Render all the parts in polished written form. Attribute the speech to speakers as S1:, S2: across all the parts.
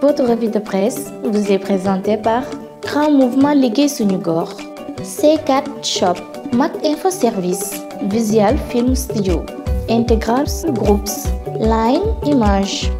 S1: Votre revue de presse vous est présentée par Grand Mouvement Liggéey Suñu Gox, C4 Shop, Mak Info Service, Visual Film Studio, Integral Groups, Line Image.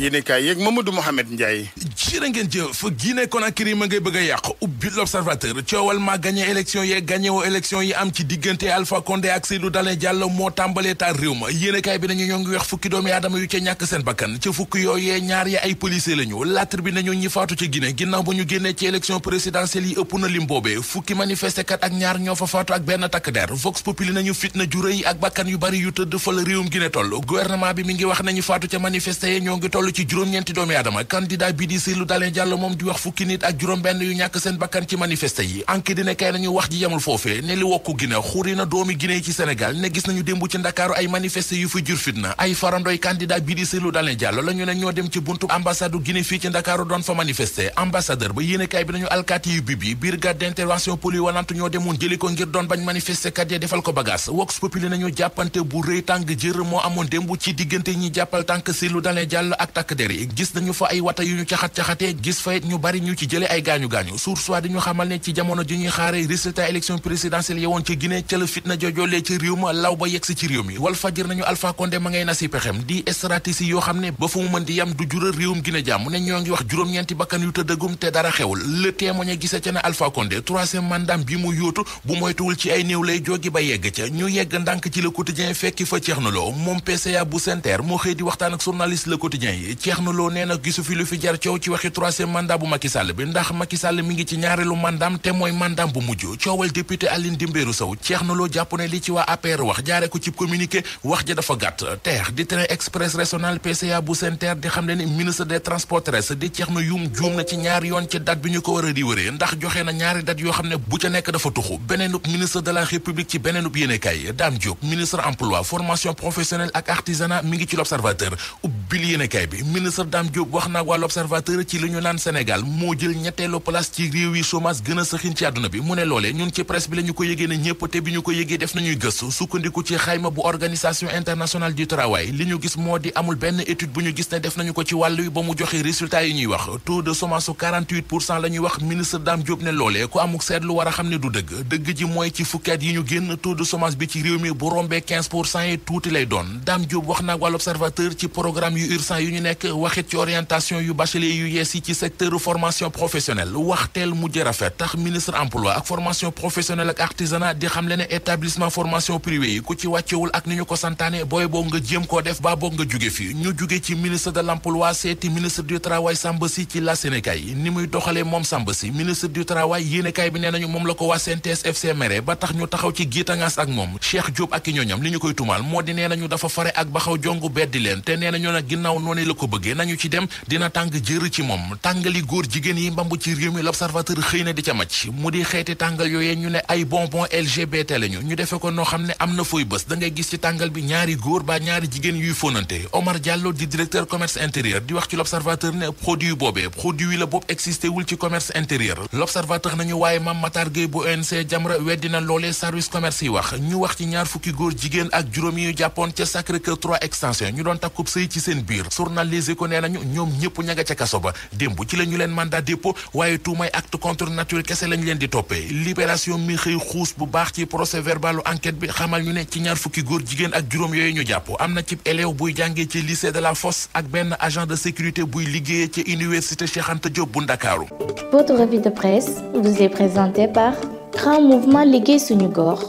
S2: yéene kaay yeeg Mamadou Mohamed Ndiaye.
S3: jërë ngeen jëf Guinée Conakry ma ngay bëgg a yàq ubbi l'Observateur coowal ma gagné élection yeeg gagné woo élection yi am ci diggante Alpha Condé ak Cellou Dalein Diallo moo tàmbalee taal réew ma yéene kaay bi nañu ñoo ngi wax fukki doomi aadama yu ca ñàkk seen bakkan ca fukki yooyee ñaar ya ay policier lañu L'Astre bi nañu ñi faatu ca Guinée ginnaaw ba ñu génnee ci élection présidentielle yi ëpp na lim boobee fukki manifesté kat ak ñaar ñoo fa faatu ak benn takk der Vox Populi nañu fitna ju rëy ak bakkan yu bari yu tëdd fa la réewum Guinée toll gouvernement bi mi ngi wax nañu faatu ca manifesté yi ñoo ngi toll ci juróom-ñeenti doomi aadama candidat bi di Cellou Dalein Diallo moom di wax fukki nit ak juróom benn yu ñàkk seen bakkan ci manifesté yi enquête dina kay nañu wax ji yamul foofee ne li wokku Guinée xuri na doomi Guinée yi ci Sénégal ne gis nañu démb ci Ndakaaru ay manifesté yu fi jur fitna ay farandoy candidat bi di Cellou Dalein Diallo la ñu ne ñoo dem ci buntu ambassade Guinée fii ci Ndakaaru doon fa manifesté ambassadeur ba yéenekaay bi nañu alkaati yu bibi brigade d'intervention polyvalente ñoo demoon jëli ko ngir doon bañ manifesté kat ya defal ko bagage Vox Populi nañu jàppante bu rëy tàng jër moo amoon démb ci diggante ñi jàppal tànk Cellou Dalein Diallo ak takk der yi gis nañu fa ay wata yu ñu caxat-caxatee gis fa it ñu bari ñu ci jële ay gaañu-gaañu source wa di ñu xamal ne ci jamono ji ñuy xaare résultat élection présidentielle yewoon ca Guinée ca la fitna jojoolee ci réew ma law ba yegsi ci réew mi Walf Fadjri nañu Alpha Condé ma ngay na si pexem di stratégie yoo xam ne ba fu mu mën di yam du jural réewum Guinée jàmm ne ñoo ngi wax juróom-ñeenti bakkan yu tëddagum te dara xewul Le Témoin gise ca ne Alpha Condé troisième mandat bi mu yóotu bu moytuwul ci ay néew lay jógi ba yegg ca ñu yegg ndànk ci Le Quotidien fekki fa Thierno Lo moom PCA bu SENTER moo xëy di waxtaan ak journaliste Le Quotidien yi Thierno Lo nee na gisu fi lu fi jar coow ci waxi troisième mandat bu Macky Sall bi ndax Macky Sall mi ngi ci ñaareelu mandaam te mooy mandaam bu mujj coowal député Aline Dembourou Sow Thierno Lo jàpp ne li ci waa APR wax jaare ko ci communiqué wax ja dafa gàtt TER di train express régional PCA bu SENTER di xam ne ni ministre des transports terrestres di Thierno Youm juum na ci ñaari yoon ci date bi ñu ko war a di wëree ndax joxe na ñaari date yoo xam ne bu ca nekk dafa tuxu beneenub ministre de la République ci beneenub yéenekaay Dame Diop ministre emploi formation professionnelle ak artisanat mi ngi ci l'Observateur ubbil yéenekaay bi ministre Dame Diop wax na waa l'Observateur ci li ñu naan Sénégal moo jël ñetteelu place ci réew yi chômage gën a sëxin ci àdduna bi mu ne loolee ñun ci presse bi la ñu ko yëgee ne ñëpp te bi ñu ko yëgee def nañuy gëstu sukkandiku ci xayma bu organisation internationale du travail li ñu gis moo di amul benn étude bu ñu gis ne def nañu ko ci wàll wi ba mu joxe résultat yi ñuy wax taux de chômage su 48% la ñuy wax ministre Dame Diop ne loolee ku amuk seetlu war a xam ne du dëgg ji mooy ci fukki at yi ñu génn taux de chômage bi ci réew mi bu rombee 15% yi tuuti lay doon Dame Diop wax na wàll observateur ci programme yu urgent yu ñu nekk waxit ci orientation yu bachelier yu yees yi ci secteur formation professionnelle waxteel mujj rafet tax ministre emploi ak formation professionnelle ak artisanat di xam le ne établissement formation privé yi ku ci wàccewul ak ni ñu ko santaane booy boog nga jéem koo def ba boog nga jóge fi ñu jóge ci ministre de l'emploi seeti ministre du travail Samba Sy ci la Sénégal ni muy doxalee moom Samba Sy ministre du travail yéenekaay bi nee nañu moom la ko waa CNTS FC mere ba tax ñu taxaw ci giitangaas ak moom Cheikh Diop ak i ñooñam li ñu koy tumaal moo di nee nañu dafa fare ak baxaw jongu beddi leen te nee nañu nag ginnaaw noonu la ko bëggee nañu ci dem dina tàng jër ci moom tàngali góor jigéen yi mbambu ci réew mi l'Observateur xëy na di ca macc mu di xeeti tàngal yooyee ñu ne ay bonbon LGBT lañu ñu defe ko noo xam ne am na fooy bés da ngay gis ci tàngal bi ñaari góor ba ñaari jigéen yuy fóonante Omar Diallo di directeur commerce intérieur di wax ci l'Observateur ne produit boobee produit la boobu existé wul ci commerce intérieur l'Observateur nañu waaye Mame Matar Gueye bu ONC Jamra weddina loolee service commerce yi wax ñu wax ci ñaar fukki góor jigéen ak juróom yi ñu jàppoon ca Sacré-Cœur 3 extension ñu doon takkub sëy ci seen biir journal Les Échos nee nañu ñoom ñëpp ña nga ca kaso ba démb ci la ñu leen mandat dépôt waaye tuumay acte contre nature kese lañ leen di toppee libération mi xëy xuus bu baax ci procès verbalu enquête bi xamal ñu ne ci ñaar fukki góor jigéen ak juróom yooyu ñu jàpp am na ci élève buy jàngee ci lycée de la Fosse ak benn agent de sécurité buy liggéeyee ci université Cheikh Anta Diop bu Ndakaaru.
S1: Votre revue de presse vous est présentée par Grand Mouvement Liggéey Suñu Gox,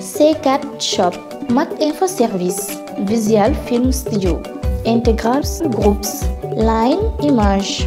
S1: C4 Shop, Mak Info Service, Visual Film Studio, Integral Groups, Line Image.